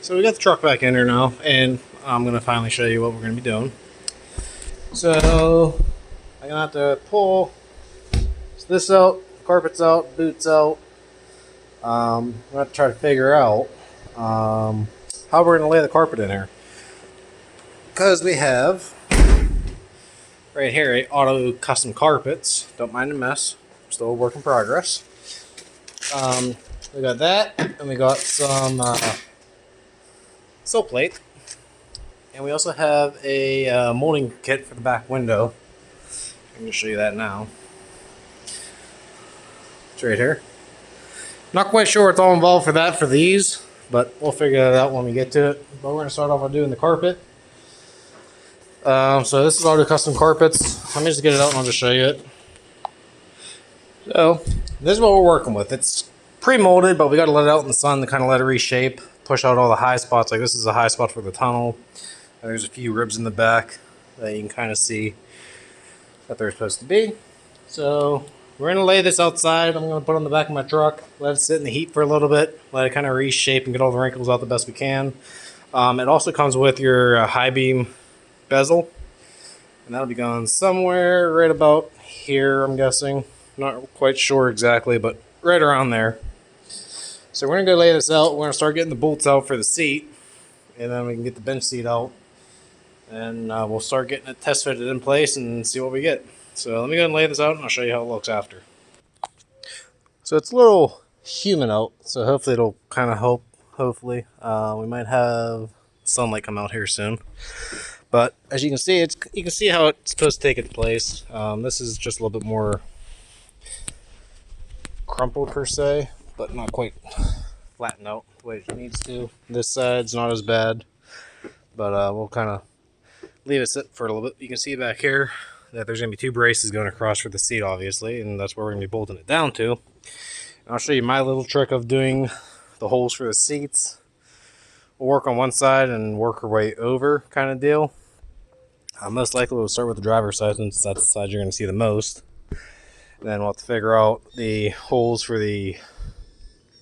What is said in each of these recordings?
So we got the truck back in here now, and I'm going to finally show you what we're going to be doing. So I'm going to have to pull this out, carpets out, boots out. I'm going to have to try to figure out how we're going to lay the carpet in here. Because we have right here a auto custom carpets. Don't mind the mess. Still a work in progress. We got that, and we got some sill plate. And we also have a molding kit for the back window. I'm going to show you that now. It's right here. Not quite sure what's all involved for that for these, but we'll figure that out when we get to it. But we're going to start off by doing the carpet. So this is all the custom carpets. Let me just get it out and I'll just show you it. So this is what we're working with. It's pre-molded, but we got to let it out in the sun to kind of let it reshape, push out all the high spots. Like this is a high spot for the tunnel. And there's a few ribs in the back that you can kind of see that they're supposed to be. So we're going to lay this outside. I'm going to put it on the back of my truck, let it sit in the heat for a little bit, let it kind of reshape and get all the wrinkles out the best we can. It also comes with your high beam bezel, and that'll be going somewhere right about here, I'm guessing. Not quite sure exactly, but right around there. So we're going to go lay this out. We're going to start getting the bolts out for the seat, and then we can get the bench seat out. And we'll start getting it test fitted in place and see what we get. So let me go and lay this out and I'll show you how it looks after. So it's a little humid out, so hopefully it'll kind of help. Hopefully. We might have sunlight come out here soon. But as you can see, you can see how it's supposed to take its place. This is just a little bit more crumpled per se, but not quite flattened out the way it needs to. This side's not as bad, but we'll kind of leave it sit for a little bit. You can see back here that there's going to be two braces going across for the seat, obviously, and that's where we're going to be bolting it down to. And I'll show you my little trick of doing the holes for the seats. We'll work on one side and work our way over kind of deal. Most likely we'll start with the driver's side since that's the side you're going to see the most. And then we'll have to figure out the holes for the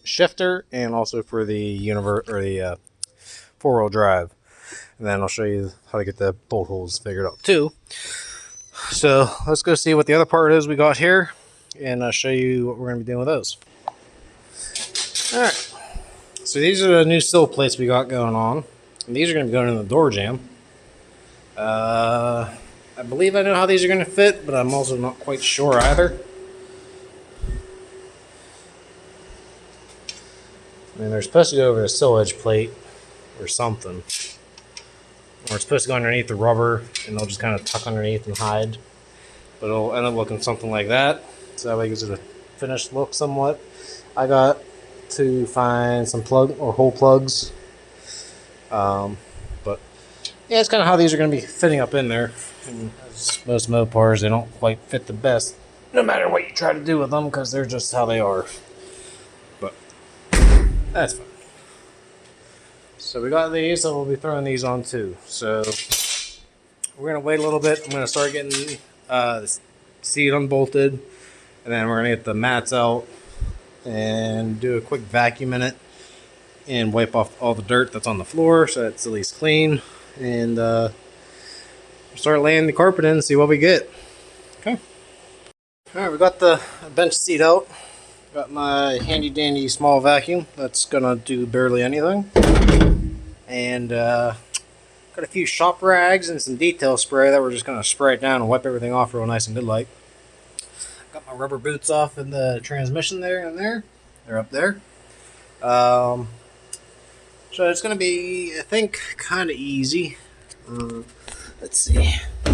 shifter and also for the four-wheel drive. And then I'll show you how to get the bolt holes figured out too. So let's go see what the other part is we got here, and I'll show you what we're going to be doing with those. Alright, so these are the new sill plates we got going on. And these are going to be going in the door jamb. I believe I know how these are going to fit, but I'm also not quite sure either. I mean, they're supposed to go over a sill edge plate or something. Or it's supposed to go underneath the rubber, and they'll just kind of tuck underneath and hide. But it'll end up looking something like that. So that way it gives it a finished look somewhat. I got to find some plug or hole plugs. But yeah, it's kind of how these are going to be fitting up in there. And as most Mopars, they don't quite fit the best, no matter what you try to do with them, because they're just how they are. But that's fine. So we got these, so we'll be throwing these on too. So we're going to wait a little bit. I'm going to start getting the seat unbolted, and then we're going to get the mats out and do a quick vacuum in it and wipe off all the dirt that's on the floor so it's at least clean, and start laying the carpet in and see what we get. Okay. Alright, we got the bench seat out. Got my handy dandy small vacuum that's going to do barely anything. And got a few shop rags and some detail spray that we're just going to spray it down and wipe everything off real nice and good like. Got my rubber boots off in the transmission there and there. They're up there. So it's going to be, I think, kind of easy. Let's see. I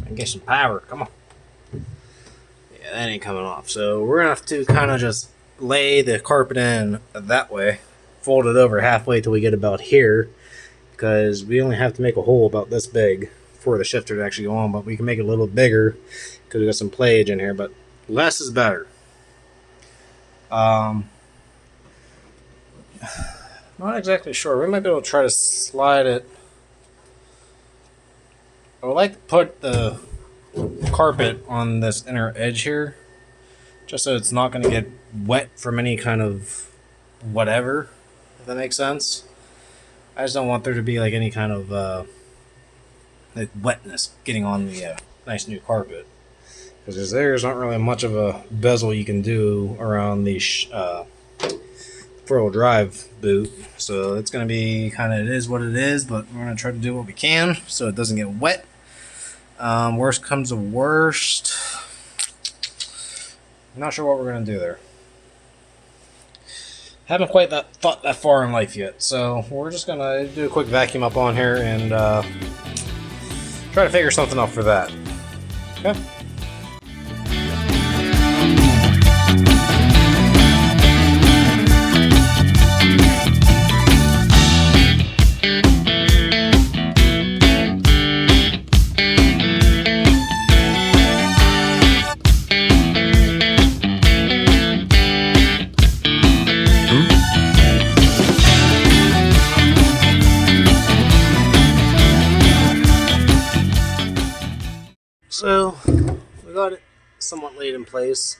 can get some power. Come on. Yeah, that ain't coming off. So we're going to have to kind of just lay the carpet in that way. Fold it over halfway till we get about here, because we only have to make a hole about this big for the shifter to actually go on, but we can make it a little bigger because we got some playage in here, but less is better. Not exactly sure. We might be able to try to slide it. I would like to put the carpet on this inner edge here, just so it's not going to get wet from any kind of whatever. if that makes sense. I just don't want there to be like any kind of like wetness getting on the nice new carpet, because there's not really much of a bezel you can do around the four-wheel drive boot, so it's going to be kind of, it is what it is, but we're going to try to do what we can so it doesn't get wet. Worst comes to worst, I'm not sure what we're going to do there. Haven't quite thought that far in life yet, so we're just going to do a quick vacuum up on here and try to figure something out for that. Okay. So, we got it somewhat laid in place.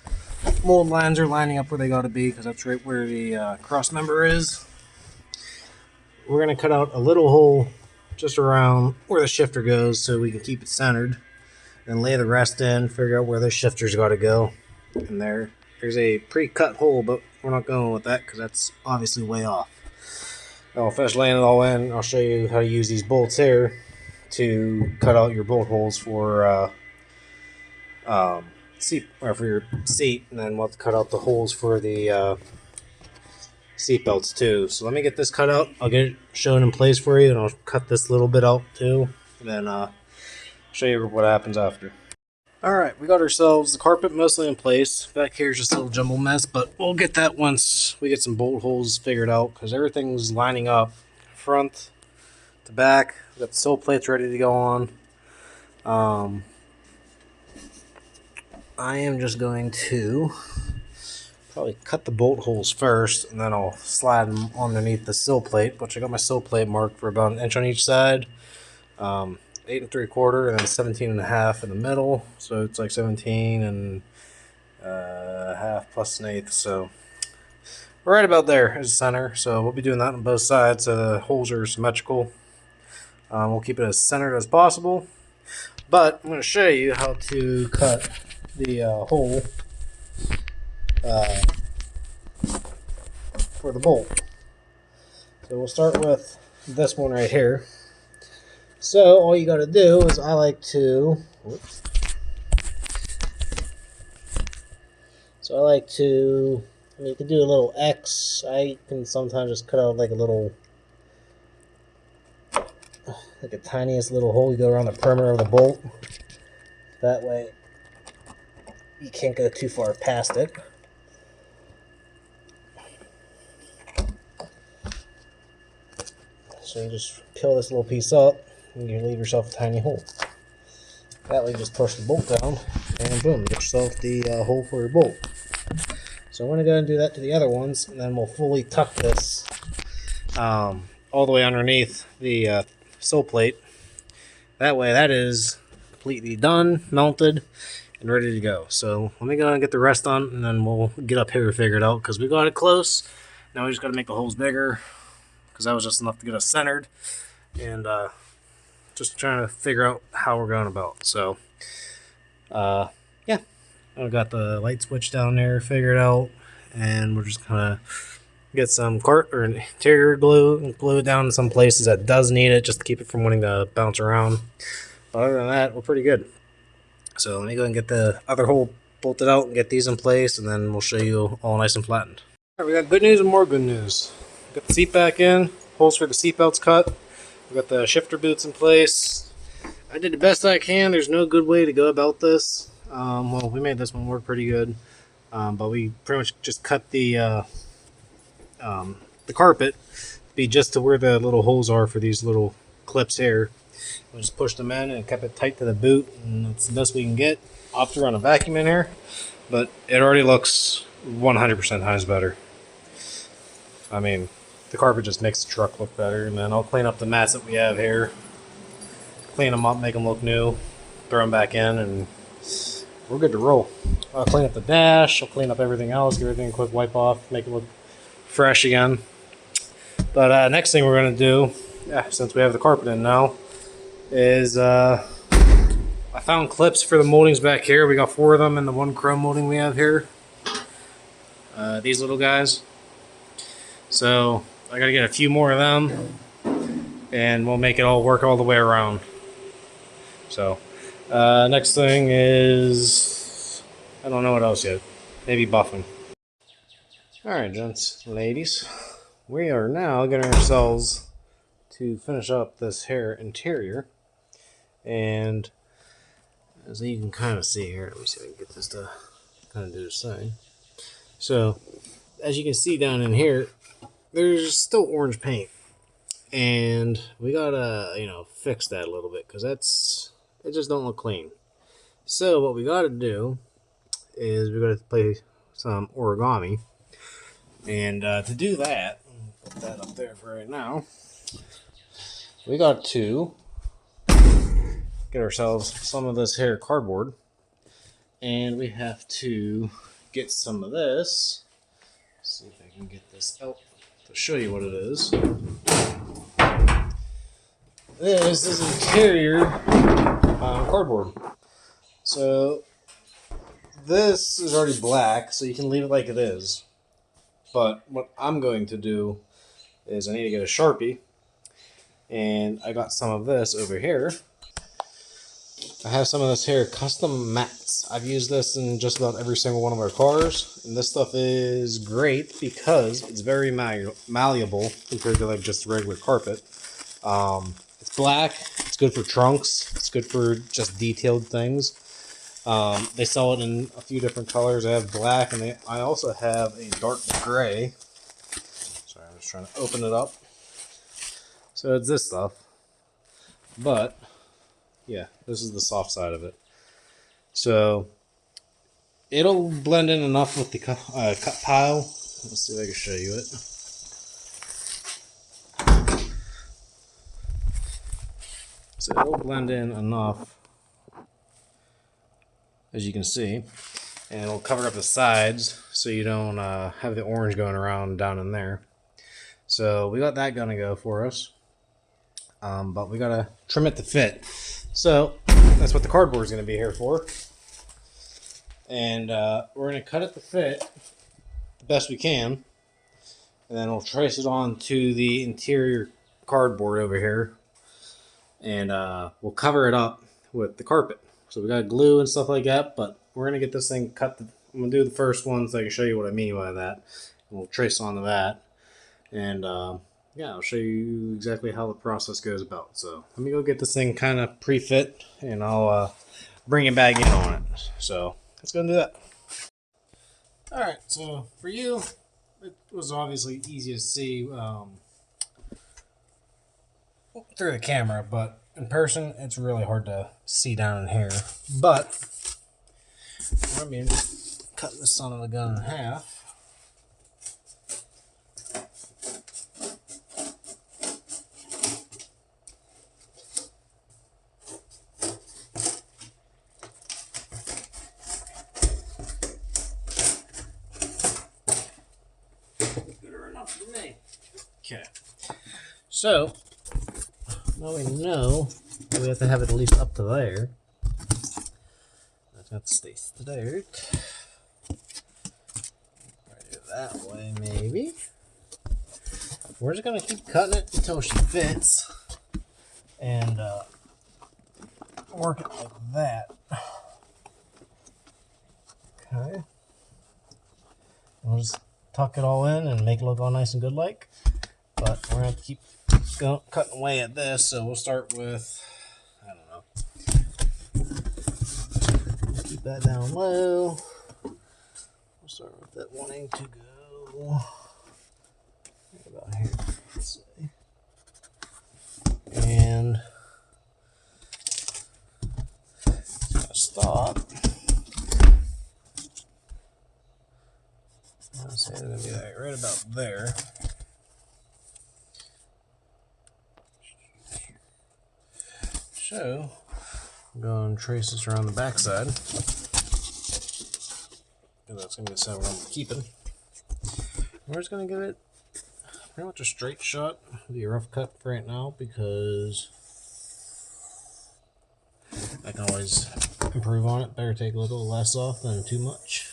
Mold lines are lining up where they got to be because that's right where the cross member is. We're going to cut out a little hole just around where the shifter goes so we can keep it centered. Then lay the rest in, figure out where the shifter's got to go. And there's a pre-cut hole, but we're not going with that because that's obviously way off. I'll finish laying it all in. I'll show you how to use these bolts here to cut out your bolt holes for seat, or for your seat, and then we'll have to cut out the holes for the seat belts too. So let me get this cut out. I'll get it shown in place for you, and I'll cut this little bit out too, and then show you what happens after. Alright, we got ourselves the carpet mostly in place. Back here is just a little jumble mess, but we'll get that once we get some bolt holes figured out, because everything's lining up front to back. We got the sill plates ready to go on. I am just going to probably cut the bolt holes first, and then I'll slide them underneath the sill plate, which I got my sill plate marked for about 1 inch on each side, 8 3/4, and then 17 1/2 in the middle, so it's like 17 and a half plus 1/8. So we're right about there as the center. So we'll be doing that on both sides so the holes are symmetrical. We'll keep it as centered as possible, but I'm going to show you how to cut the hole for the bolt. So we'll start with this one right here. So all you got to do is I like to you can do a little X. I can sometimes just cut out like a little, like a tiniest little hole. You go around the perimeter of the bolt. That way you can't go too far past it. So you just peel this little piece up and you leave yourself a tiny hole. That way you just push the bolt down and boom, get yourself the hole for your bolt. So I'm going to go and do that to the other ones, and then we'll fully tuck this all the way underneath the sill plate. That way that is completely done, melted, and ready to go. So let me go and get the rest on, and then we'll get up here and figure it out, because we got it close. Now we just got to make the holes bigger, because that was just enough to get us centered, and just trying to figure out how we're going about. So yeah, I've got the light switch down there figured out, and we're just gonna get some interior glue and glue it down in some places that does need it, just to keep it from wanting to bounce around. But other than that, we're pretty good. So let me go and get the other hole bolted out and get these in place, and then we'll show you all nice and flattened. All right, we got good news and more good news. Got the seat back in, holes for the seat belts cut. We got the shifter boots in place. I did the best I can. There's no good way to go about this. Well, we made this one work pretty good, but we pretty much just cut the carpet to be just to where the little holes are for these little clips here. We just pushed them in and kept it tight to the boot, and that's the best we can get. I'll have to run a vacuum in here, but it already looks 100% times better. I mean, the carpet just makes the truck look better, and then I'll clean up the mats that we have here, clean them up, make them look new, throw them back in, and we're good to roll. I'll clean up the dash, I'll clean up everything else, give everything a quick wipe off, make it look fresh again. But next thing we're gonna do, since we have the carpet in now, is I found clips for the moldings back here. We got 4 of them in the one chrome molding we have here. These little guys. So I gotta get a few more of them, and we'll make it all work all the way around. So next thing is, I don't know what else yet. Maybe buffing. Alright, gents, ladies. We are now getting ourselves to finish up this hair interior. And as you can kind of see here, let me see if I can get this to kind of do this thing. So, as you can see down in here, there's still orange paint. And we gotta, fix that a little bit, because it just don't look clean. So what we gotta do is we gotta play some origami. And to do that, put that up there for right now, we got to get ourselves some of this hair cardboard. And we have to get some of this. Let's see if I can get this out to show you what it is. This is interior cardboard. So this is already black, so you can leave it like it is. But what I'm going to do is I need to get a Sharpie, and I got some of this over here. I have some of this here custom mats. I've used this in just about every single one of our cars, and this stuff is great because it's very malleable compared to like just regular carpet. It's black. It's good for trunks. It's good for just detailed things. They sell it in a few different colors. I have black, and I also have a dark gray. Sorry, I'm just trying to open it up. So it's this stuff. But yeah, this is the soft side of it. So it'll blend in enough with the cut pile. Let's see if I can show you it. So it'll blend in enough, as you can see, and it'll cover up the sides so you don't have the orange going around down in there. So we got that gonna go for us, but we gotta trim it to fit. So that's what the cardboard is gonna be here for, and we're gonna cut it to fit the best we can, and then we'll trace it on to the interior cardboard over here. And we'll cover it up with the carpet. So we got glue and stuff like that, but we're going to get this thing cut. I'm going to do the first one so I can show you what I mean by that. And we'll trace onto that. And yeah, I'll show you exactly how the process goes about. So let me go get this thing kind of pre-fit, and I'll bring it back in on it. So let's go and do that. Alright, so for you, it was obviously easy to see through the camera, but in person it's really hard to see down in here. But I mean, just cut this son of a gun in half. Good enough for me. Okay, so now we know we have to have it at least up to there. That's got to stay straight. Do it that way, maybe. We're just gonna keep cutting it until she fits, and work it like that. Okay. We'll just tuck it all in and make it look all nice and good like. But we're gonna have to keep cutting away at this, so we'll start with, I don't know, keep that down low. We'll start with that wanting to go about here, let's say, and stop. I'll say it's gonna be like right about there. So, I'm going to trace this around the back side, because that's going to be the side where I'm keeping. We're just going to give it pretty much a straight shot. It'll be a rough cut for right now because I can always improve on it. Better take a little less off than too much.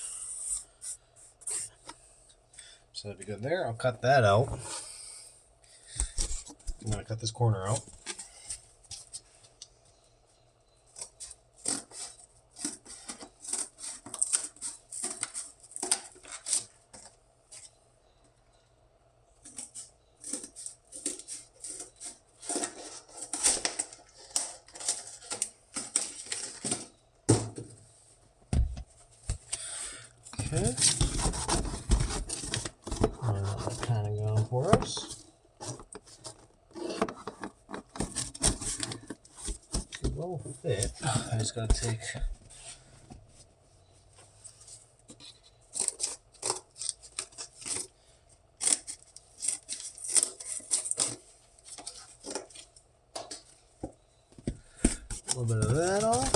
So that'd be good there. I'll cut that out. I'm going to cut this corner out. Okay. That's kind of going for us. It will fit. I just got to take a little bit of that off.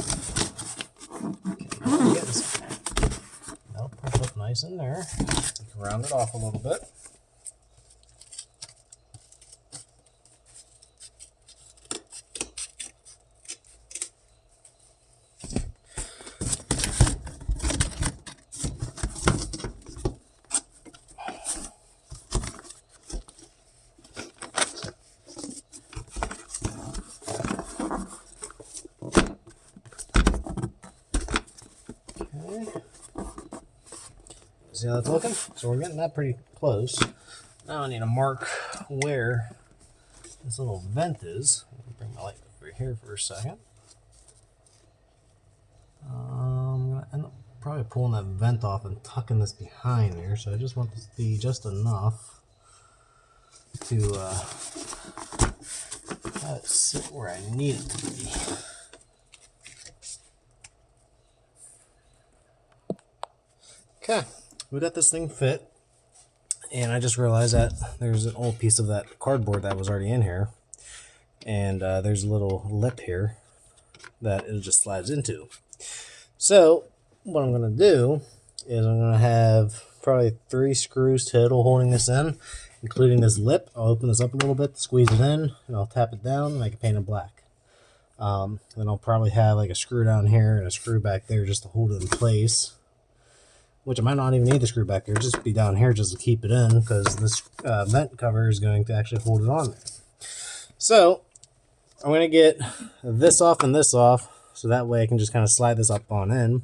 That'll push up nice in there. You can round it off a little bit. See how that's looking? So we're getting that pretty close. Now I need to mark where this little vent is. Let me bring my light over here for a second. I'm going to end up probably pulling that vent off and tucking this behind there. So I just want this to be just enough to have it sit where I need it to be. Okay. We got this thing fit, and I just realized that there's an old piece of that cardboard that was already in here, and there's a little lip here that it just slides into. So what I'm going to do is I'm going to have probably 3 screws total holding this in, including this lip. I'll open this up a little bit, squeeze it in, and I'll tap it down, and I can paint it black. Then I'll probably have like a screw down here and a screw back there just to hold it in place. Which I might not even need the screw back there, just be down here just to keep it in, because this vent cover is going to actually hold it on there. So I'm going to get this off and this off, so that way I can just kind of slide this up on in.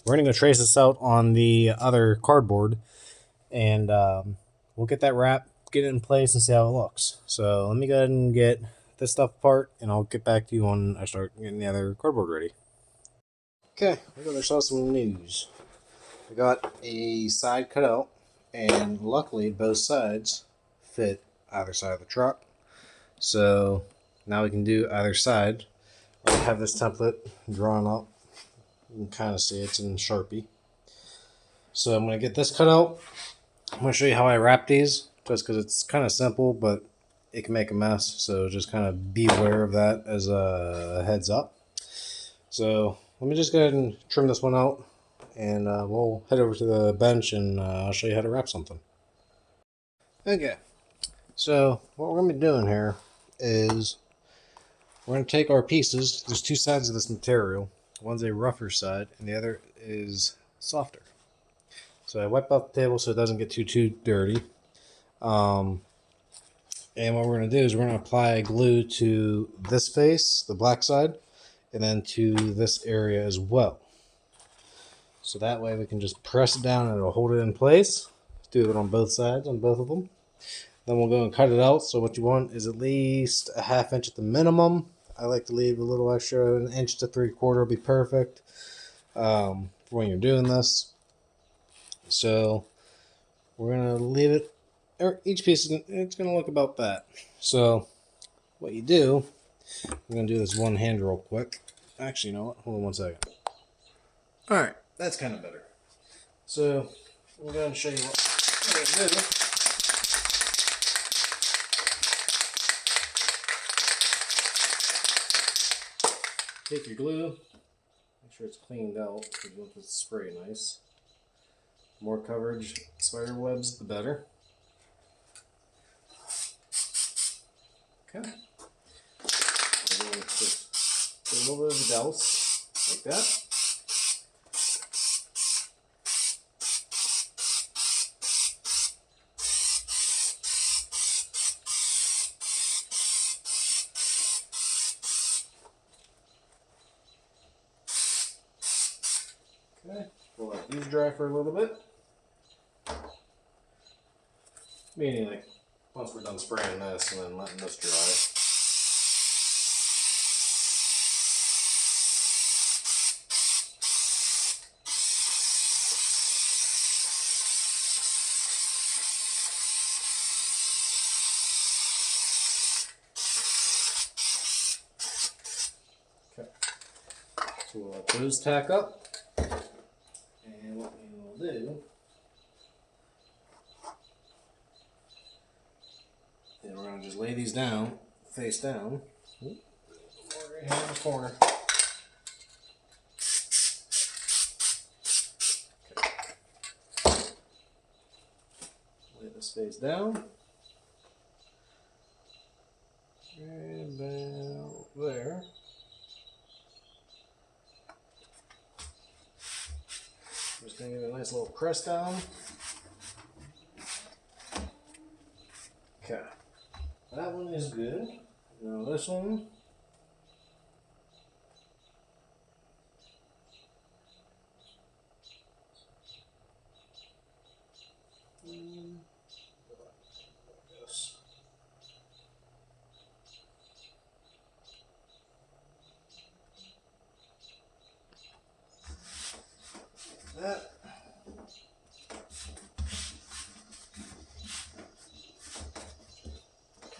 We're going to go trace this out on the other cardboard, and we'll get that wrap, get it in place, and see how it looks. So let me go ahead and get this stuff apart, and I'll get back to you when I start getting the other cardboard ready. Okay, we got ourselves some news. I got a side cut out, and luckily both sides fit either side of the truck. So now we can do either side. I have this template drawn up. You can kind of see it's in Sharpie. So I'm going to get this cut out. I'm going to show you how I wrap these, just because it's kind of simple, but it can make a mess. So just kind of be aware of that as a heads up. So let me just go ahead and trim this one out. And we'll head over to the bench and I'll show you how to wrap something. Okay, so what we're going to be doing here is we're going to take our pieces. There's 2 sides of this material. One's a rougher side and the other is softer. So I wipe out the table so it doesn't get too dirty. And what we're going to do is we're going to apply glue to this face, the black side, and then to this area as well. So that way we can just press it down and it'll hold it in place. Do it on both sides, on both of them. Then we'll go and cut it out. So what you want is at least a 1/2 inch at the minimum. I like to leave a little extra, 1 inch to 3/4 will be perfect for when you're doing this. So we're going to leave it, each piece, it's going to look about that. So what you do, I'm going to do this one hand real quick. Actually, you know what? Hold on 1 second. All right. That's kind of better. So we'll go ahead and show you what I do. Take your glue, make sure it's cleaned out because you want this to spray nice. More coverage, spider webs, the better. Okay. We're going to put a little bit of douse like that. Okay, we'll let these dry for a little bit. Meaning, like, once we're done spraying this and then letting this dry. Okay, so we'll let those tack up. And what we will do is we're going to just lay these down, face down. Right here in the corner. Okay. Lay this face down. And about there. Just going to give it a nice little press down. Okay. That one is good. Now this one. That.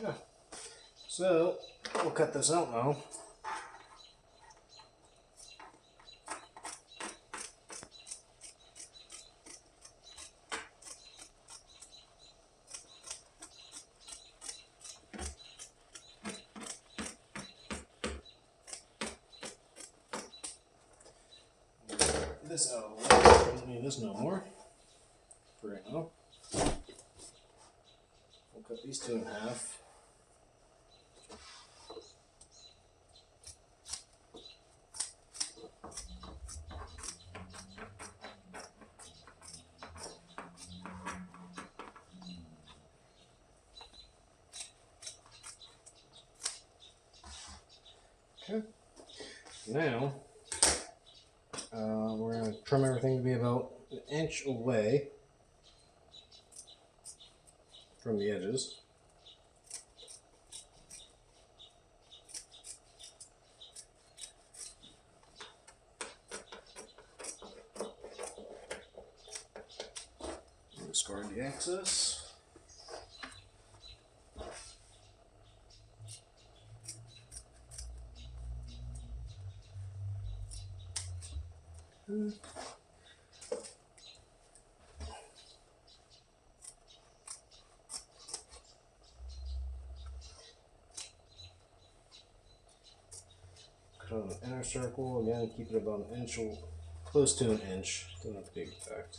Okay. So we'll cut this out now. This out of the way. I don't need this no more for right now. We'll cut these two in half. Okay. Now we're going to trim everything to be about an inch away from the edges. Discard the excess. Cut on the inner circle, again keep it about an inch, close to an inch, doesn't have to be exact.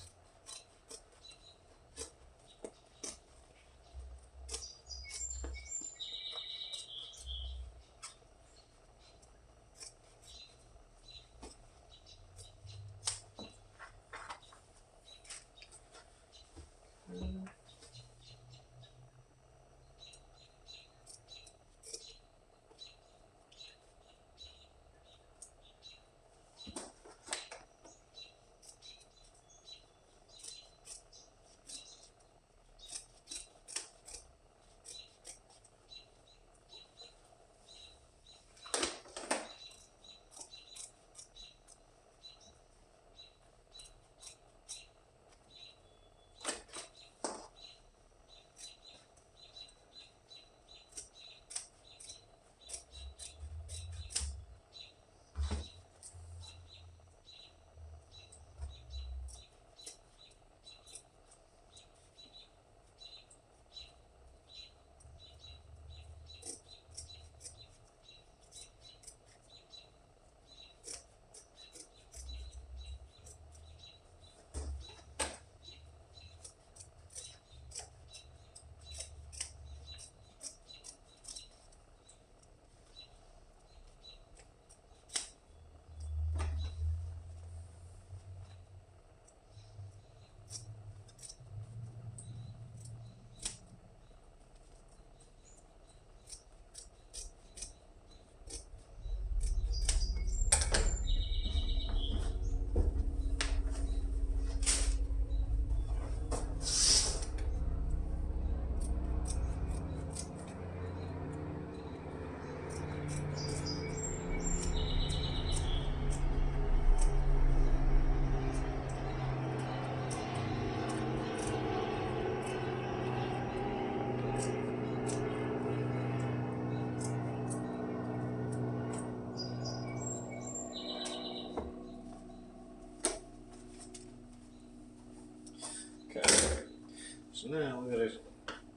So now we gotta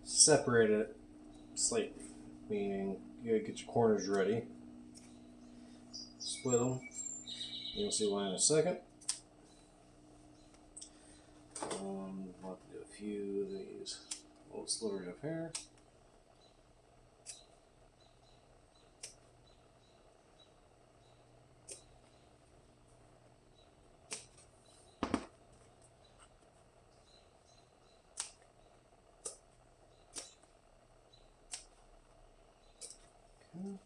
separate it slightly, meaning you gotta get your corners ready. Split them. You'll see why in a second. I'll have to do a few of these little slivers of hair. Okay.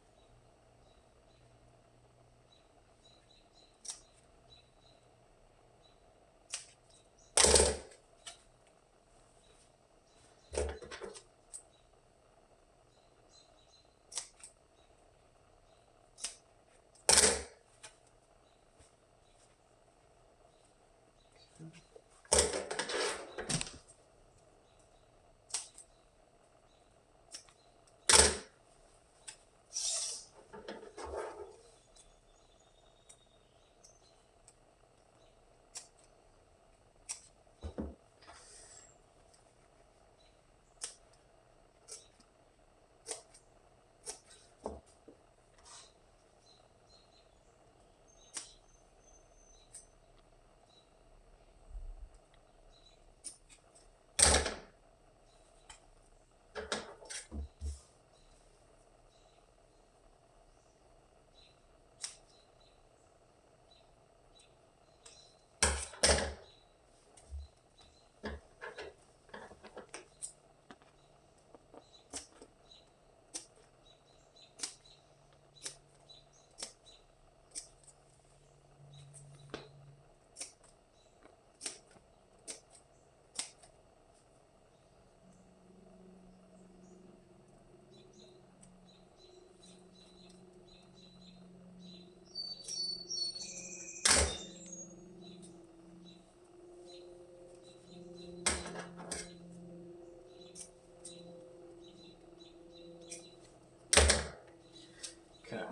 Okay,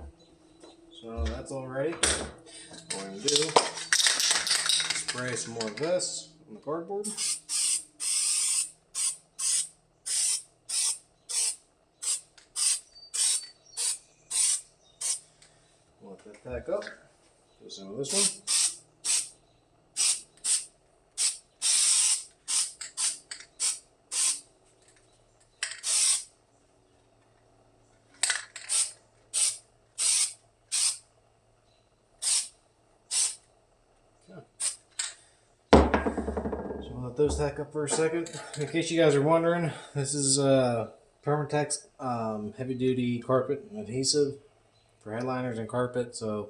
so that's all ready. What we're going to do is spray some more of this on the cardboard. We'll let that pack up. Do some of this one. Let those tack up for a second. In case you guys are wondering, this is Permatex heavy duty carpet adhesive for headliners and carpet. So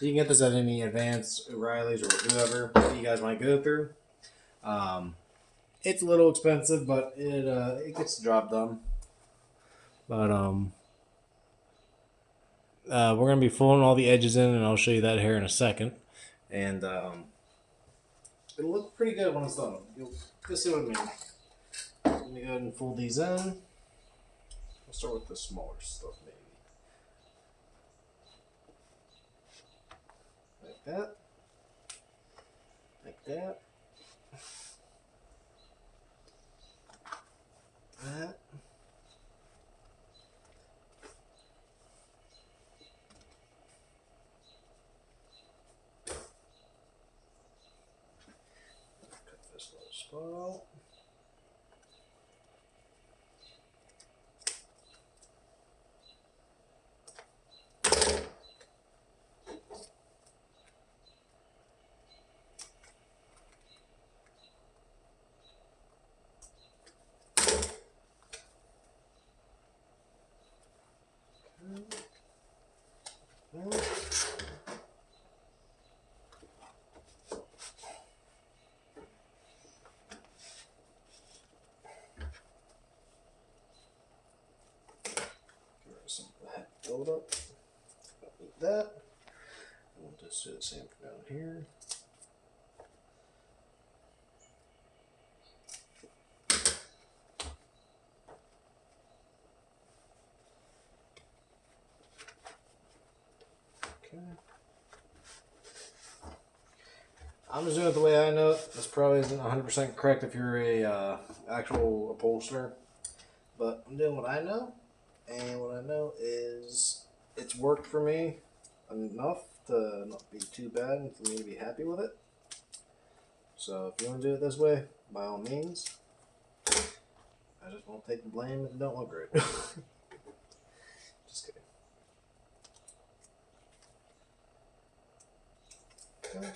you can get this at any Advance, O'Reilly's, or whoever you guys might go through. It's a little expensive, but it gets the job done. But we're gonna be filling all the edges in, and I'll show you that here in a second. And it'll look pretty good when it's done. You'll see what I mean. Let me go ahead and fold these in. I'll start with the smaller stuff, maybe. Like that. Like that. That. Spot. Some of that build up like that. And we'll just do the same for down here. Okay. I'm just doing it the way I know it. This probably isn't 100% correct if you're a actual upholsterer, but I'm doing what I know, and what I know is it's worked for me enough to not be too bad and for me to be happy with it. So if you want to do it this way, by all means. I just won't take the blame if it don't look great. Just kidding. Okay.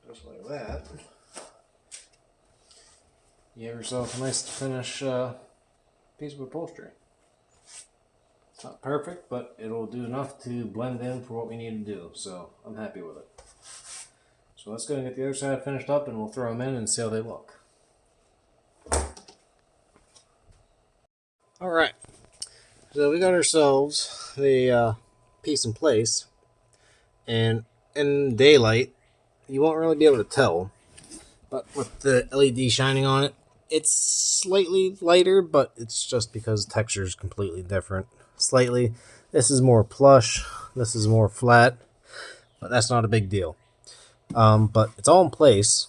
Just like that. You have yourself a nice finished piece of upholstery. It's not perfect, but it'll do enough to blend in for what we need to do, so I'm happy with it. So let's go and get the other side finished up and we'll throw them in and see how they look. Alright, so we got ourselves the piece in place, and in daylight you won't really be able to tell, but with the LED shining on it, it's slightly lighter, but it's just because the texture is completely different. Slightly. This is more plush, this is more flat, but that's not a big deal. But it's all in place,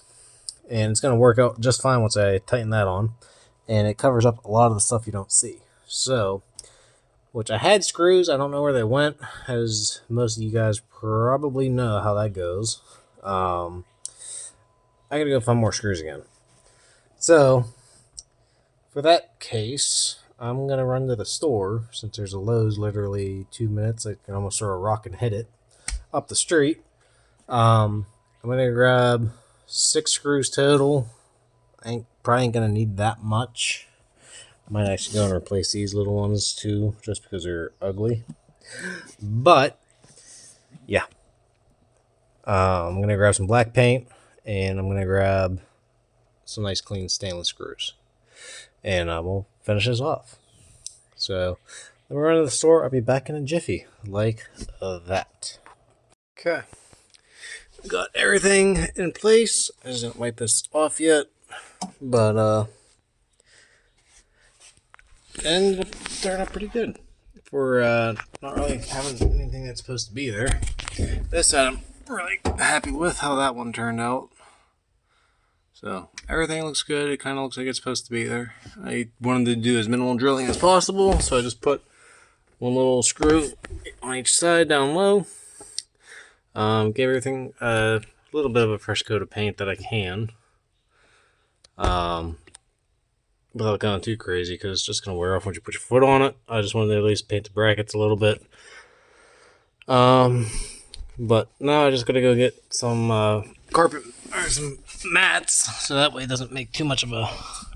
and it's going to work out just fine once I tighten that on, and it covers up a lot of the stuff you don't see. So, which I had screws, I don't know where they went, as most of you guys probably know how that goes. I gotta go find more screws again. So, for that case, I'm gonna run to the store, since there's a Lowe's literally 2 minutes. I can almost throw a rock and hit it up the street. I'm gonna grab 6 screws total. I probably ain't gonna need that much. I might actually go and replace these little ones too, just because they're ugly. But yeah, I'm gonna grab some black paint, and I'm gonna grab some nice clean stainless screws, and we'll finish this off. So then we're running to the store. I'll be back in a jiffy, like that. Okay, got everything in place. I just didn't wipe this off yet, but ended up turning out pretty good for not really having anything that's supposed to be there. This side I'm really happy with how that one turned out. So everything looks good. It kind of looks like it's supposed to be there. I wanted to do as minimal drilling as possible, so I just put one little screw on each side down low. Gave everything a little bit of a fresh coat of paint that I can. Without going too crazy, because it's just going to wear off once you put your foot on it. I just wanted to at least paint the brackets a little bit. But now I just got to go get some carpet or some mats, so that way it doesn't make too much of a,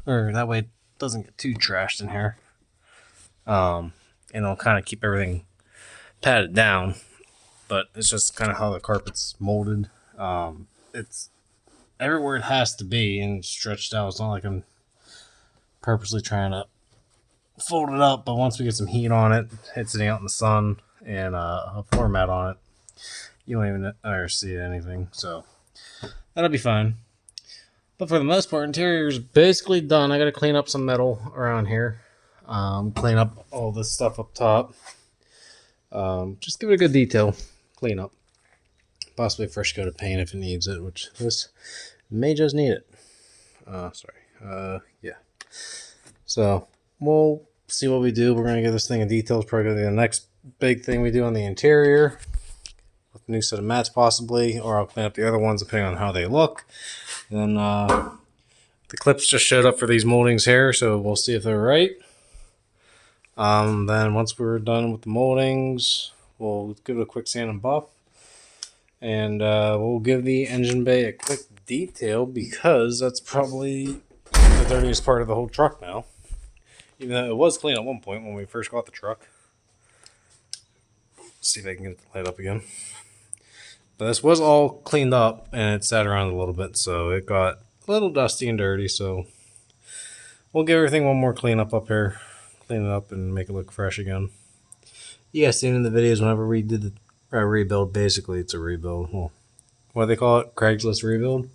or that way it doesn't get too trashed in here. And it'll kind of keep everything patted down, but it's just kind of how the carpet's molded. It's everywhere it has to be and stretched out. It's not like I'm purposely trying to fold it up, but once we get some heat on it, it's sitting out in the sun, and a floor mat on it, you won't even ever see anything, so that'll be fine. But for the most part, interior is basically done. I gotta clean up some metal around here. Clean up all this stuff up top. Just give it a good detail clean up. Possibly a fresh coat of paint if it needs it, which this may just need it. Yeah. So we'll see what we do. We're gonna give this thing a detail. It's probably gonna be the next big thing we do on the interior, with a new set of mats possibly, or I'll clean up the other ones depending on how they look. And then the clips just showed up for these moldings here, so we'll see if they're right. Then once we're done with the moldings, we'll give it a quick sand and buff. And we'll give the engine bay a quick detail, because that's probably the dirtiest part of the whole truck now. Even though it was clean at one point when we first got the truck. Let's see if I can get it to light up again. But this was all cleaned up and it sat around a little bit, so it got a little dusty and dirty. So we'll give everything one more cleanup up here. Clean it up and make it look fresh again. You guys seen in the videos whenever we did the rebuild, basically it's a rebuild. Well, what do they call it? Craigslist rebuild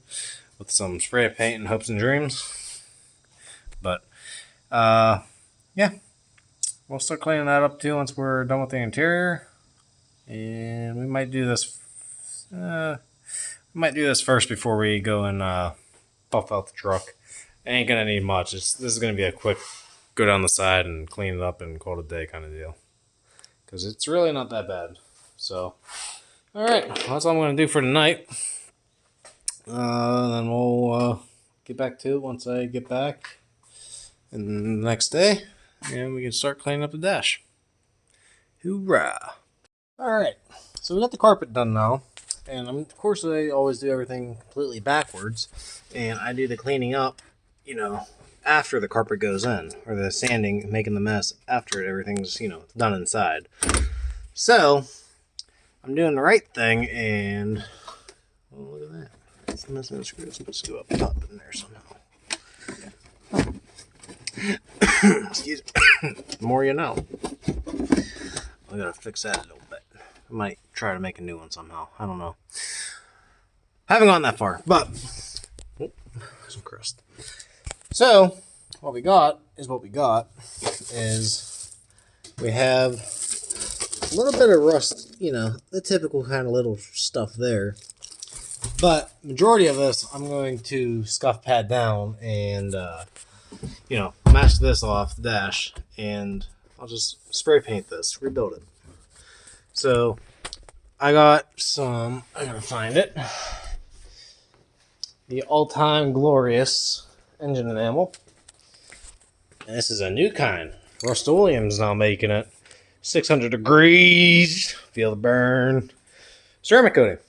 with some spray paint and hopes and dreams. But yeah, we'll start cleaning that up too once we're done with the interior. And we might do this first before we go and buff out the truck. It ain't gonna need much. This is gonna be a quick go down the side and clean it up and call it a day kind of deal, because it's really not that bad. So, all right, that's all I'm going to do for tonight. Then we'll get back to it once I get back and the next day, and we can start cleaning up the dash. Hoorah! All right, so we got the carpet done now, and of course I always do everything completely backwards, and I do the cleaning up, after the carpet goes in, or the sanding, making the mess after everything's, done inside. So I'm doing the right thing, and look at that. It's missing the screws. Let's go up top in there somehow. Excuse me. The more you know. I gotta fix that a little bit. I might try to make a new one somehow. I don't know. Haven't gone that far, but some crust. So what we got is we have a little bit of rust, the typical kind of little stuff there. But majority of this, I'm going to scuff pad down and, mask this off the dash, and I'll just spray paint this, rebuild it. So I gotta find it. The all-time glorious engine enamel. And this is a new kind. Rust-Oleum's now making it. 600 degrees. Feel the burn. Ceramic coating.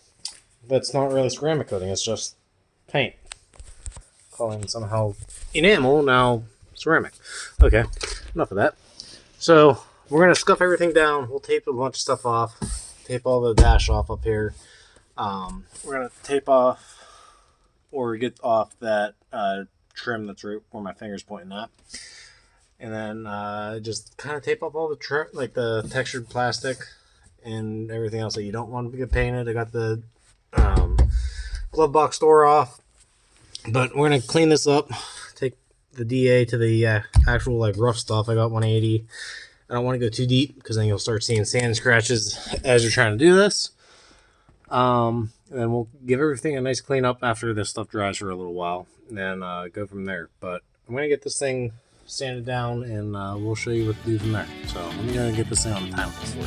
That's not really ceramic coating. It's just paint. Calling it somehow enamel, now ceramic. Okay, enough of that. So we're going to scuff everything down. We'll tape a bunch of stuff off. Tape all the dash off up here. We're going to tape off or get off that trim that's right where my finger's pointing at. And then just kind of tape up all the trim, like the textured plastic and everything else that you don't want to get painted. I got the glove box door off, but we're going to clean this up, take the DA to the actual rough stuff. I got 180. I don't want to go too deep because then you'll start seeing sand scratches as you're trying to do this. And then we'll give everything a nice clean up after this stuff dries for a little while, and then go from there. But I'm going to get this thing sanded down, and we'll show you what to do from there. So let me go get this thing on the time lapse for you.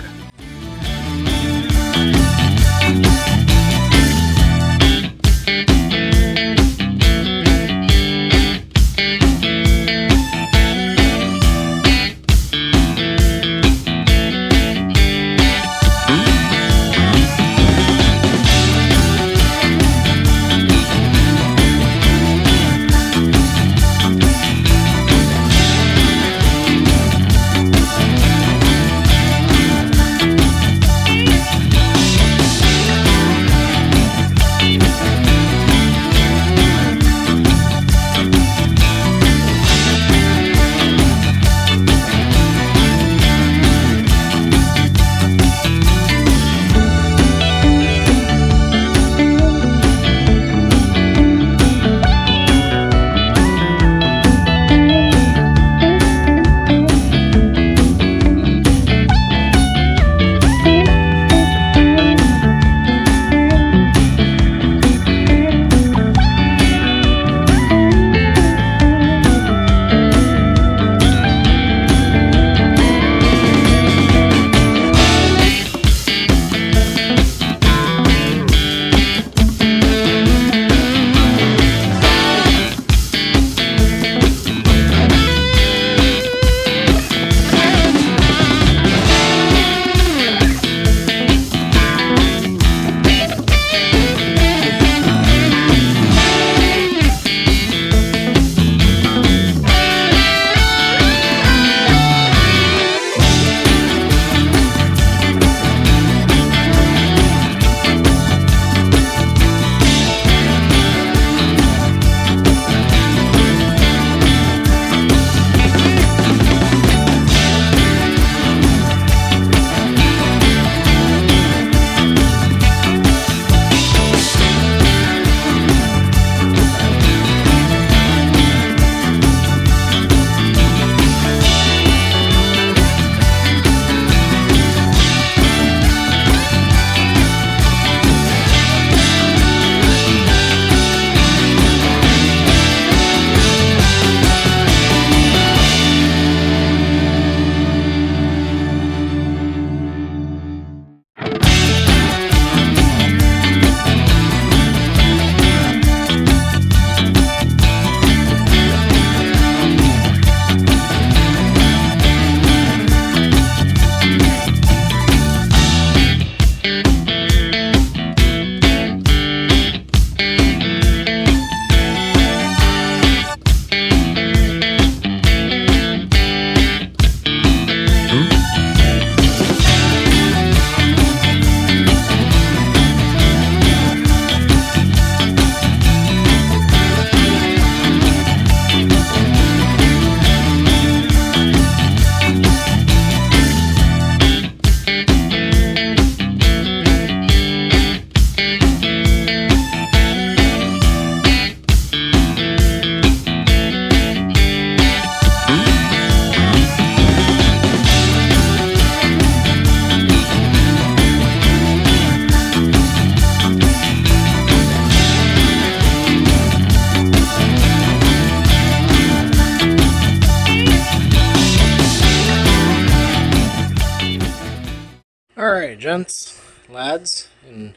Alright, gents, lads, and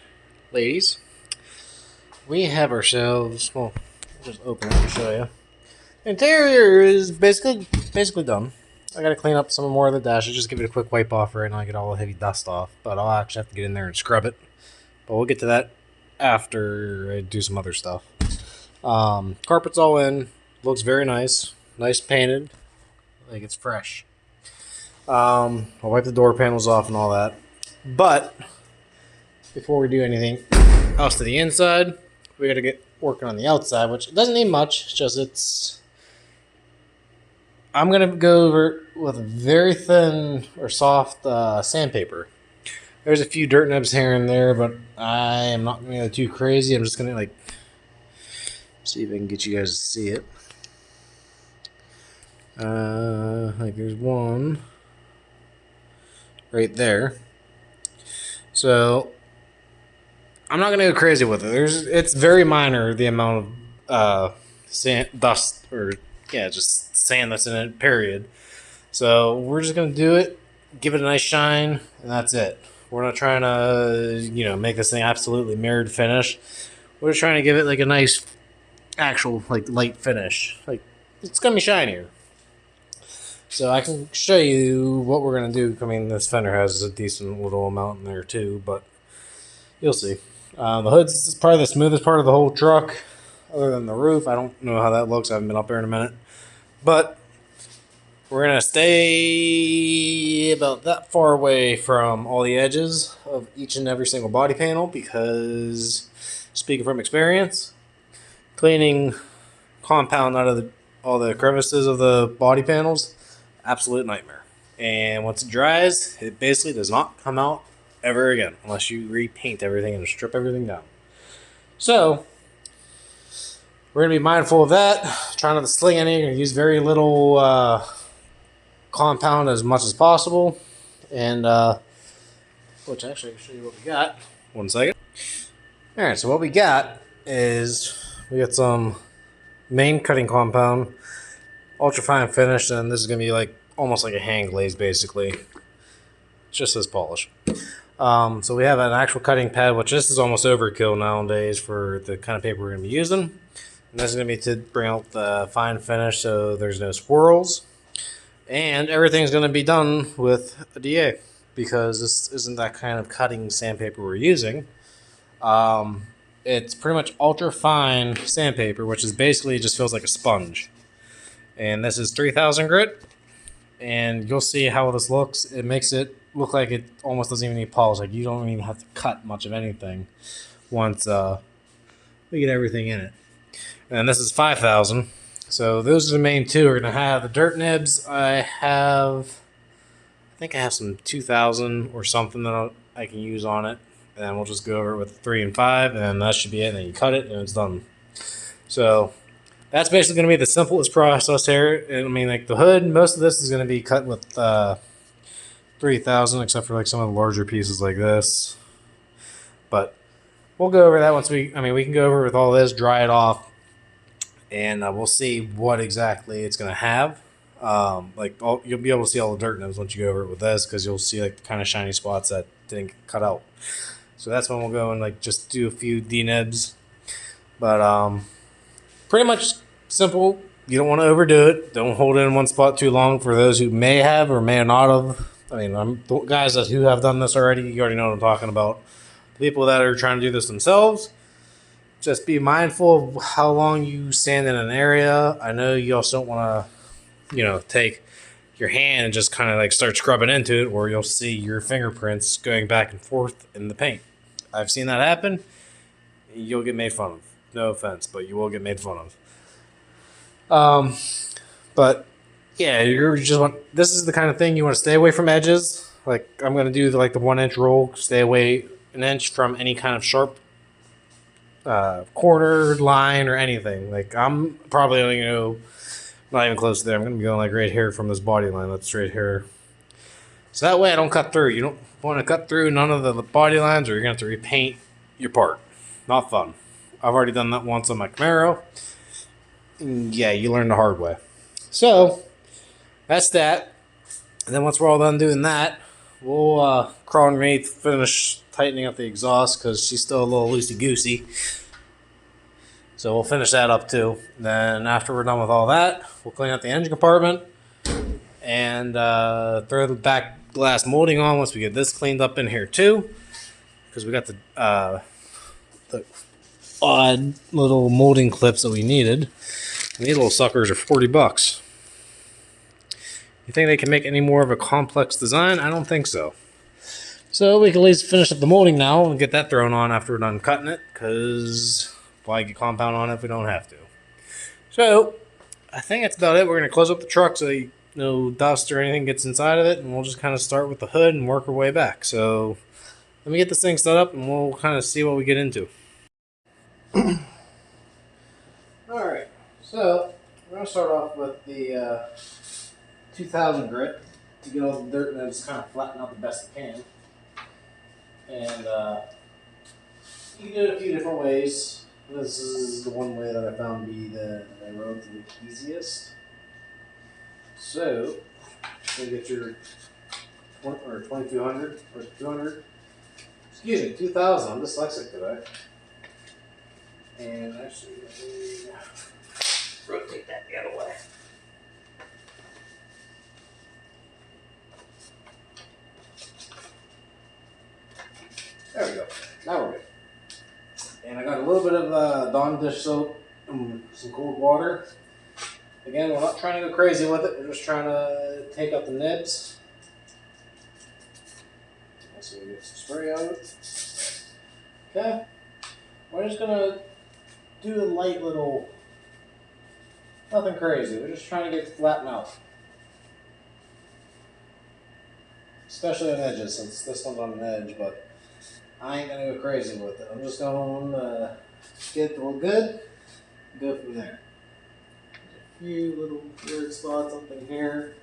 ladies. We have ourselves, well, I'll just open it and show you. The interior is basically done. I gotta clean up some more of the dashes, just give it a quick wipe off right now, get all the heavy dust off. But I'll actually have to get in there and scrub it. But we'll get to that after I do some other stuff. Carpet's all in, looks very nice. Nice painted, like it's fresh. I'll wipe the door panels off and all that. But before we do anything else to the inside, we gotta get working on the outside, which doesn't need much. It's just I'm gonna go over it with very thin or soft sandpaper. There's a few dirt nibs here and there, but I am not gonna go too crazy. I'm just gonna like see if I can get you guys to see it. Like there's one right there. So I'm not gonna go crazy with it. It's very minor, the amount of sand, dust, or just sand that's in it. Period. So we're just gonna do it, give it a nice shine, and that's it. We're not trying to make this thing absolutely mirrored finish. We're just trying to give it like a nice, actual like light finish. Like it's gonna be shinier. So I can show you what we're going to do. I mean, this fender has a decent little amount in there too, but you'll see. The hood's probably the smoothest part of the whole truck, other than the roof. I don't know how that looks. I haven't been up there in a minute. But we're going to stay about that far away from all the edges of each and every single body panel because, speaking from experience, cleaning compound out of all the crevices of the body panels, absolute nightmare. And once it dries, it basically does not come out ever again unless you repaint everything and strip everything down. So we're gonna be mindful of that. Try not to sling any. You're gonna use very little compound as much as possible. And which actually I can show you what we got. One second. All right. So what we got is we got some main cutting compound. Ultra fine finish, and this is gonna be like almost like a hand glaze basically. It's just as polish. So we have an actual cutting pad, which this is almost overkill nowadays for the kind of paper we're gonna be using. And this is gonna be to bring out the fine finish so there's no swirls. And everything's gonna be done with a DA because this isn't that kind of cutting sandpaper we're using. It's pretty much ultra fine sandpaper, which is basically just feels like a sponge. And this is 3000 grit, and you'll see how this looks. It makes it look like it almost doesn't even need polish. Like you don't even have to cut much of anything once we get everything in it. And this is 5000. So those are the main two. We're gonna have the dirt nibs. I think I have some 2000 or something that I can use on it, and we'll just go over it with 3 and 5, and that should be it. And then you cut it, and it's done. So that's basically going to be the simplest process here. I mean, like the hood, most of this is going to be cut with 3000, except for like some of the larger pieces like this. But we'll go over that once we can go over with all this, dry it off, and we'll see what exactly it's going to have. You'll be able to see all the dirt nibs once you go over it with this, because you'll see like the kind of shiny spots that didn't get cut out. So that's when we'll go and like just do a few D-nibs. But pretty much simple. You don't want to overdo it. Don't hold it in one spot too long. For those who may have or may not have, the guys who have done this already, you already know what I'm talking about. The people that are trying to do this themselves, just be mindful of how long you stand in an area. I know you also don't want to, take your hand and just kind of like start scrubbing into it, or you'll see your fingerprints going back and forth in the paint. I've seen that happen. You'll get made fun of. No offense, but you will get made fun of. But yeah, this is the kind of thing you want to stay away from edges. Like I'm going to do the 1 inch roll, stay away an inch from any kind of sharp corner line or anything. Like I'm probably only going to go not even close to there. I'm going to be going like right here from this body line. That's right here. So that way I don't cut through. You don't want to cut through none of the body lines, or you're going to have to repaint your part. Not fun. I've already done that once on my Camaro. Yeah, you learn the hard way. So, that's that. And then once we're all done doing that, we'll crawl underneath, finish tightening up the exhaust because she's still a little loosey-goosey. So we'll finish that up too. Then after we're done with all that, we'll clean up the engine compartment and throw the back glass molding on once we get this cleaned up in here too. Because we got the odd little molding clips that we needed. And these little suckers are $40. You think they can make any more of a complex design? I don't think so. So we can at least finish up the molding now and get that thrown on after we're done cutting it, because why get compound on it if we don't have to? So I think that's about it. We're going to close up the truck so no dust or anything gets inside of it, and we'll just kind of start with the hood and work our way back. So let me get this thing set up and we'll kind of see what we get into. Alright, so we're going to start off with the 2000 grit to get all the dirt and just kind of flatten out the best we can. And you can do it a few different ways. This is the one way that I found to be the relatively easiest. So, you get your 2200 or 200. Excuse me, 2000. I'm dyslexic today. And actually, let me rotate that the other way. There we go. Now we're good. And I got a little bit of Dawn dish soap and some cold water. Again, we're not trying to go crazy with it. We're just trying to take out the nibs. So we get some spray out of it. Okay. We're just gonna do a light little, nothing crazy. We're just trying to get it flattened out. Especially on edges, since this one's on an edge, but I ain't gonna go crazy with it. I'm just gonna get it to look good and go from there. There's a few little weird spots up in here.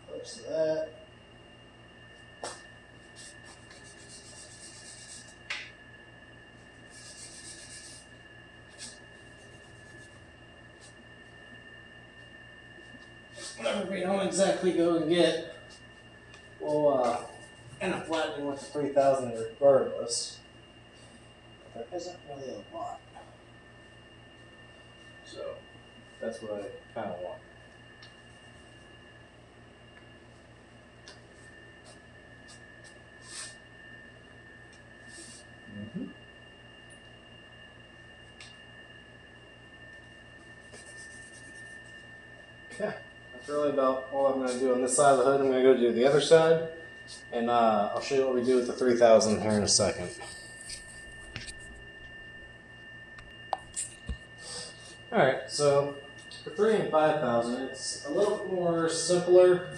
Close to that. Whatever we don't exactly go and get, we'll end up flattening with the 3000 regardless. But there isn't really a lot. So that's what I kind of want. Okay. That's really about all I'm going to do on this side of the hood. I'm going to go do the other side, and I'll show you what we do with the 3000 here in a second. Alright, so for 3 and 5000, it's a little bit more simpler.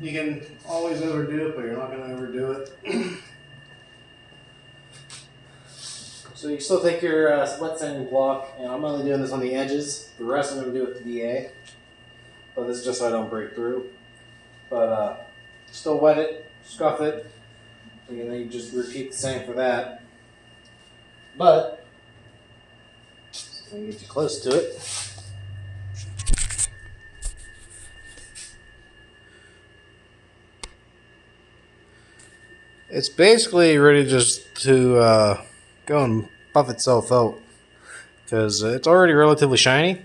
You can always overdo it, but you're not going to overdo it. So you still take your wet sanding block, and I'm only doing this on the edges. The rest I'm going to do with the DA. But this is just so I don't break through. But still wet it, scuff it, and then you just repeat the same for that. But let me get you close to it. It's basically ready just to go and buff itself out, because it's already relatively shiny,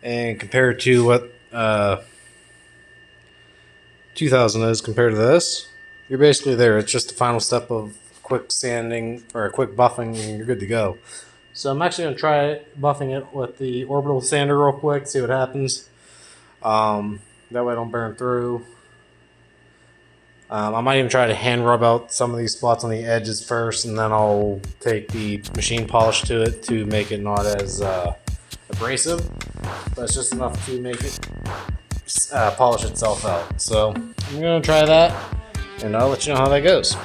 and compared to what 2000 is compared to this, you're basically there. It's just the final step of quick sanding or a quick buffing, and you're good to go. So I'm actually going to try buffing it with the orbital sander real quick, see what happens. That way I don't burn through. I might even try to hand rub out some of these spots on the edges first, and then I'll take the machine polish to it to make it not as abrasive, but it's just enough to make it polish itself out. So I'm going to try that, and I'll let you know how that goes.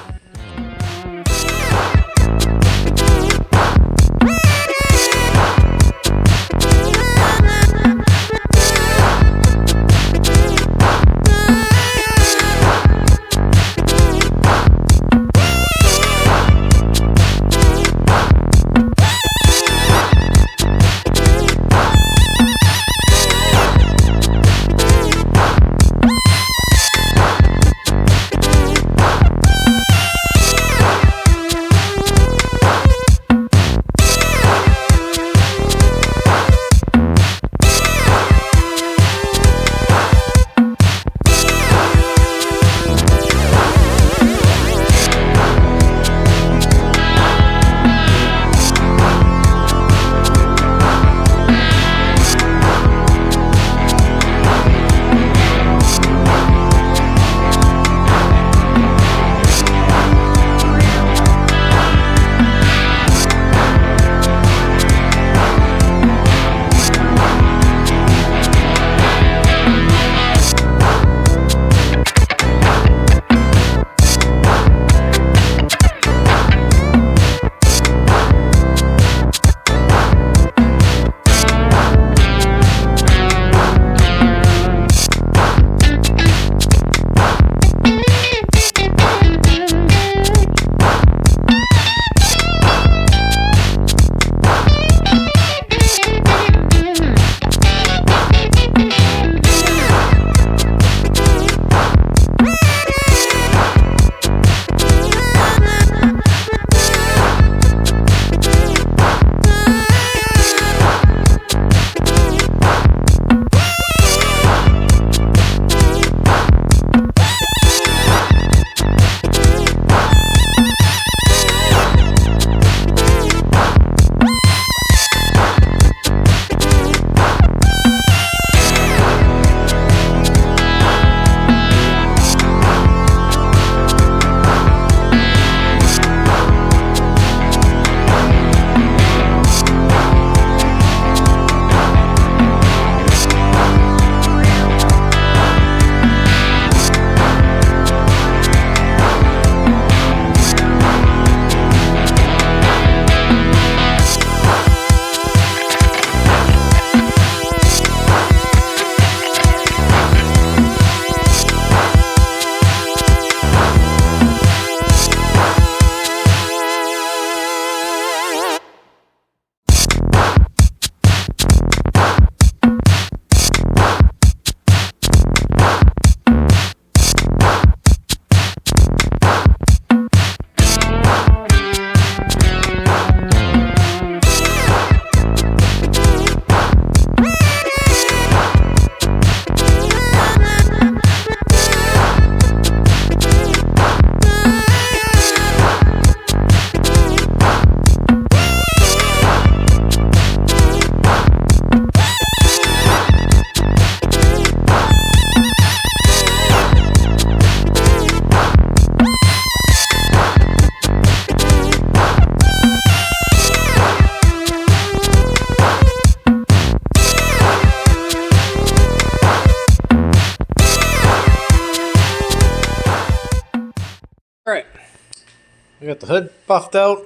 got the hood buffed out.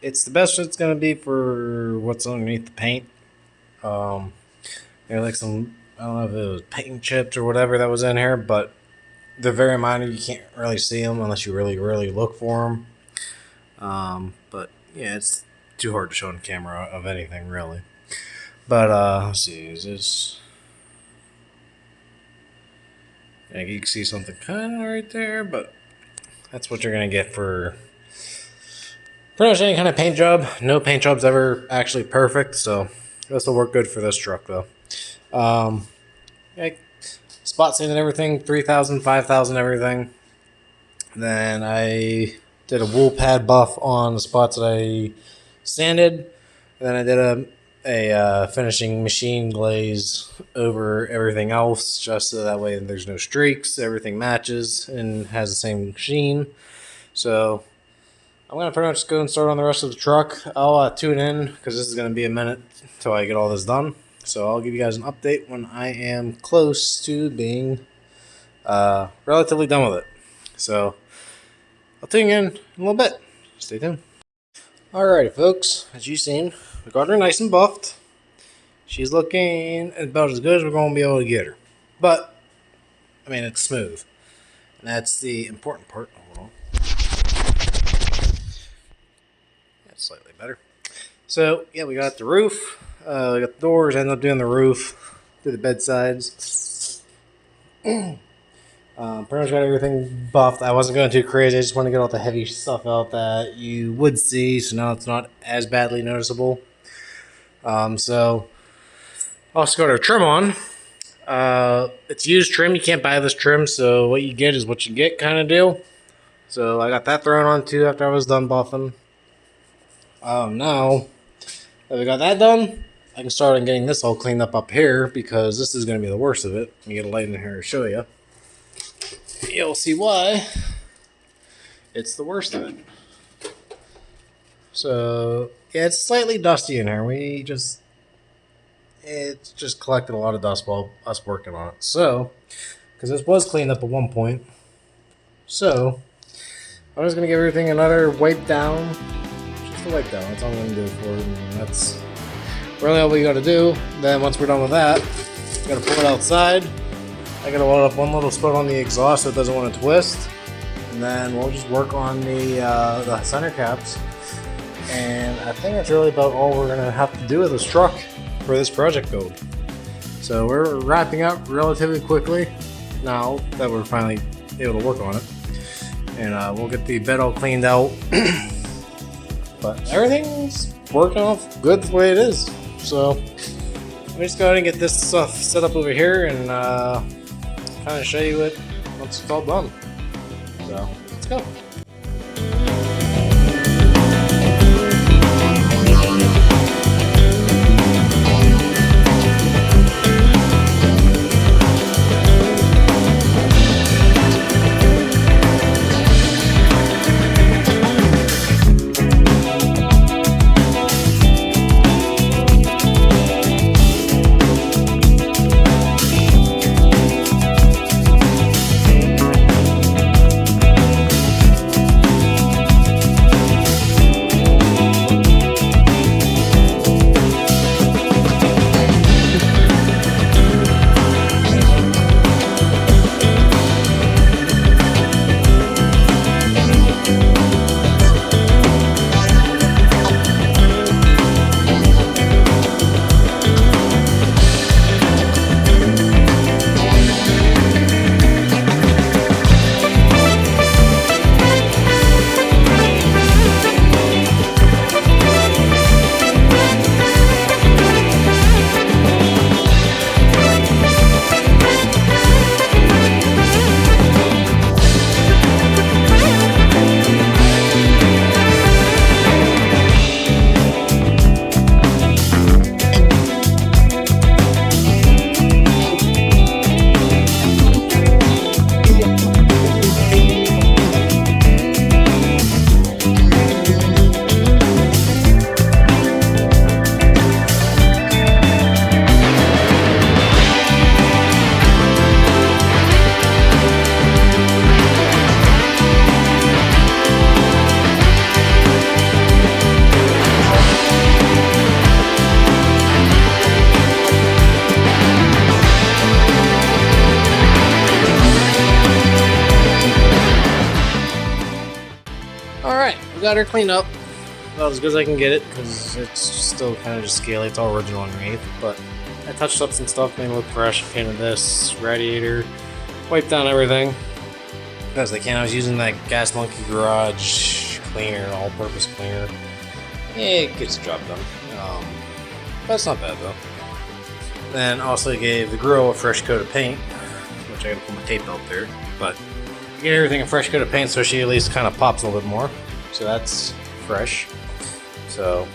It's the best it's going to be for what's underneath the paint. Like some, I don't know if it was paint chips or whatever that was in here, but they're very minor. You can't really see them unless you really, really look for them. But yeah, it's too hard to show on camera of anything really. But let's see, is this? Yeah, you can see something kind of right there, but that's what you're gonna get for pretty much any kind of paint job. No paint job's ever actually perfect, so this will work good for this truck though. Yeah, spot sanding everything, 3,000, 5,000, everything. Then I did a wool pad buff on the spots that I sanded. And then I did a finishing machine glaze over everything else, just so that way there's no streaks, everything matches and has the same sheen. So I'm gonna pretty much go and start on the rest of the truck. I'll tune in because this is gonna be a minute till I get all this done. So I'll give you guys an update when I am close to being relatively done with it. So I'll tune in a little bit. Stay tuned. Alrighty, folks. As you've seen, we got her nice and buffed. She's looking about as good as we're going to be able to get her. But, I mean, it's smooth. And that's the important part. Hold on. That's slightly better. So, yeah, we got the roof. We got the doors. Ended up doing the roof. Did the bed sides. Pretty much got everything buffed. I wasn't going too crazy. I just wanted to get all the heavy stuff out that you would see, so now it's not as badly noticeable. So also got our trim on. It's used trim. You can't buy this trim, so what you get is what you get kind of deal. So I got that thrown on too after I was done buffing. Now that we got that done, I can start on getting this all cleaned up here because this is going to be the worst of it. Let me get a light in here to show you. You'll see why it's the worst of it. So yeah, it's slightly dusty in here. It's just collected a lot of dust while us working on it. So, because this was cleaned up at one point, so I'm just gonna give everything another wipe down. Just a wipe down. That's all I'm gonna do for it. And that's really all we gotta do. Then once we're done with that, we gotta pull it outside. I gotta load up one little spot on the exhaust so it doesn't want to twist, and then we'll just work on the center caps. And I think that's really about all we're gonna have to do with this truck for this project build. So we're wrapping up relatively quickly now that we're finally able to work on it, and we'll get the bed all cleaned out. But everything's working off good the way it is. So let me just go ahead and get this stuff set up over here and kind of show you it once it's all done. So let's go. got her cleaned up about as good as I can get it because it's still kind of just scaly. It's all original underneath, but I touched up some stuff, made it look fresh. Painted this radiator, wiped down everything because I can. I was using that Gas Monkey Garage cleaner, all-purpose cleaner. It gets the job done. But it's not bad though. Then also gave the grill a fresh coat of paint, which I gotta put my tape out there. But get everything a fresh coat of paint so she at least kind of pops a little bit more. So that's fresh. So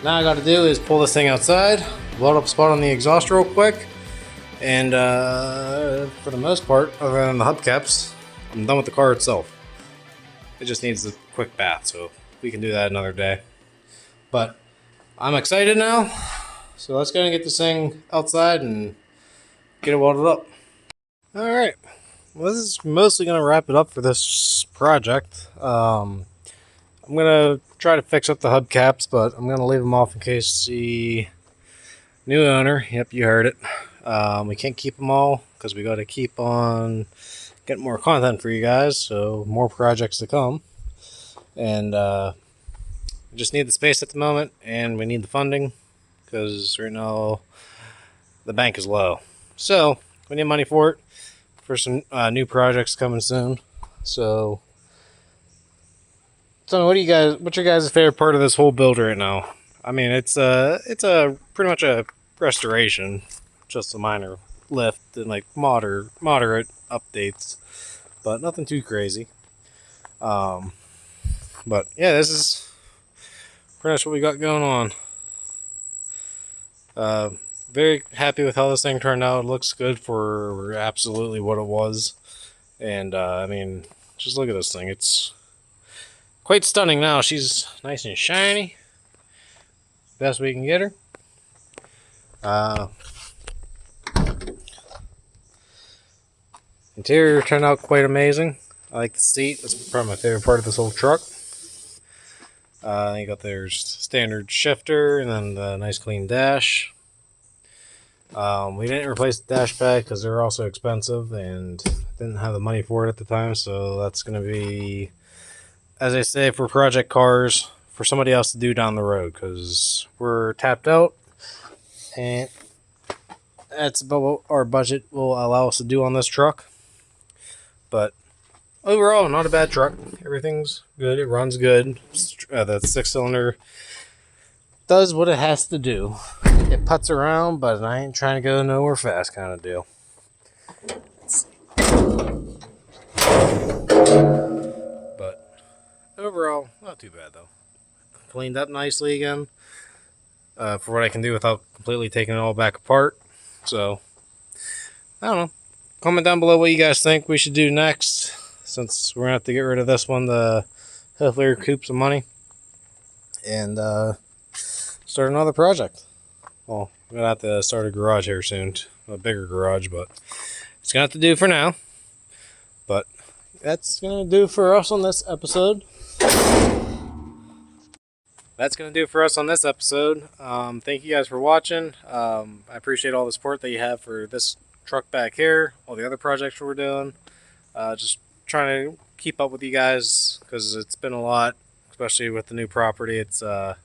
now I gotta do is pull this thing outside, blow up a spot on the exhaust real quick, and for the most part, other than the hubcaps, I'm done with the car itself. It just needs a quick bath, so we can do that another day. But I'm excited now, so let's go and get this thing outside and get it welded up. Alright, well, this is mostly going to wrap it up for this project. I'm going to try to fix up the hubcaps, but I'm going to leave them off in case the new owner, yep, you heard it, we can't keep them all because we got to keep on getting more content for you guys, so more projects to come. And we just need the space at the moment, and we need the funding because right now the bank is low. So we need money for it, for some new projects coming soon. So what's your guys' favorite part of this whole build right now? I mean, it's a pretty much a restoration, just a minor lift and like moderate updates, but nothing too crazy. But yeah, this is pretty much what we got going on. Very happy with how this thing turned out. It looks good for absolutely what it was, and I mean, just look at this thing. It's quite stunning now. She's nice and shiny. Best we can get her. Interior turned out quite amazing. I like the seat. That's probably my favorite part of this whole truck. You got their standard shifter and then the nice clean dash. We didn't replace the dash pad because they're also expensive and didn't have the money for it at the time. So that's going to be, as I say, for project cars, for somebody else to do down the road because we're tapped out, and that's about what our budget will allow us to do on this truck. But overall, not a bad truck. Everything's good. It runs good. The 6-cylinder does what it has to do. It puts around, but I ain't trying to go nowhere fast kind of deal. But overall, not too bad though. Cleaned up nicely again for what I can do without completely taking it all back apart. So, I don't know. Comment down below what you guys think we should do next, since we're going to have to get rid of this one to hopefully recoup some money and start another project. Well, we're going to have to start a garage here soon, a bigger garage, but it's going to have to do for now. But that's going to do for us on this episode. Thank you guys for watching. I appreciate all the support that you have for this truck back here, all the other projects we're doing. Just trying to keep up with you guys because it's been a lot, especially with the new property. It's a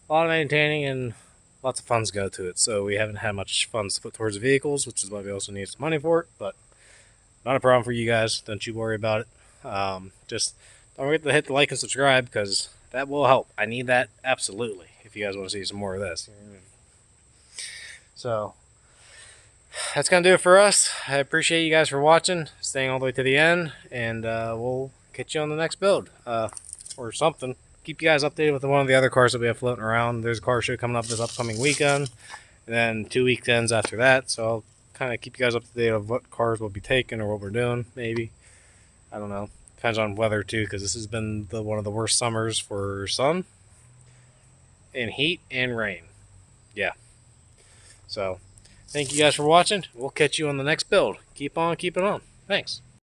lot of maintaining and lots of funds go to it. So we haven't had much funds to put towards the vehicles, which is why we also need some money for it. But not a problem for you guys. Don't you worry about it. Just don't forget to hit the like and subscribe because that will help. I need that absolutely if you guys want to see some more of this. So that's going to do it for us. I appreciate you guys for watching, staying all the way to the end, and we'll catch you on the next build or something. Keep you guys updated with one of the other cars that we have floating around. There's a car show coming up this upcoming weekend, and then 2 weekends after that. So I'll kind of keep you guys up to date of what cars we'll be taking or what we're doing, maybe. I don't know. Depends on weather, too, because this has been one of the worst summers for sun and heat and rain. Yeah. So thank you guys for watching. We'll catch you on the next build. Keep on keeping on. Thanks.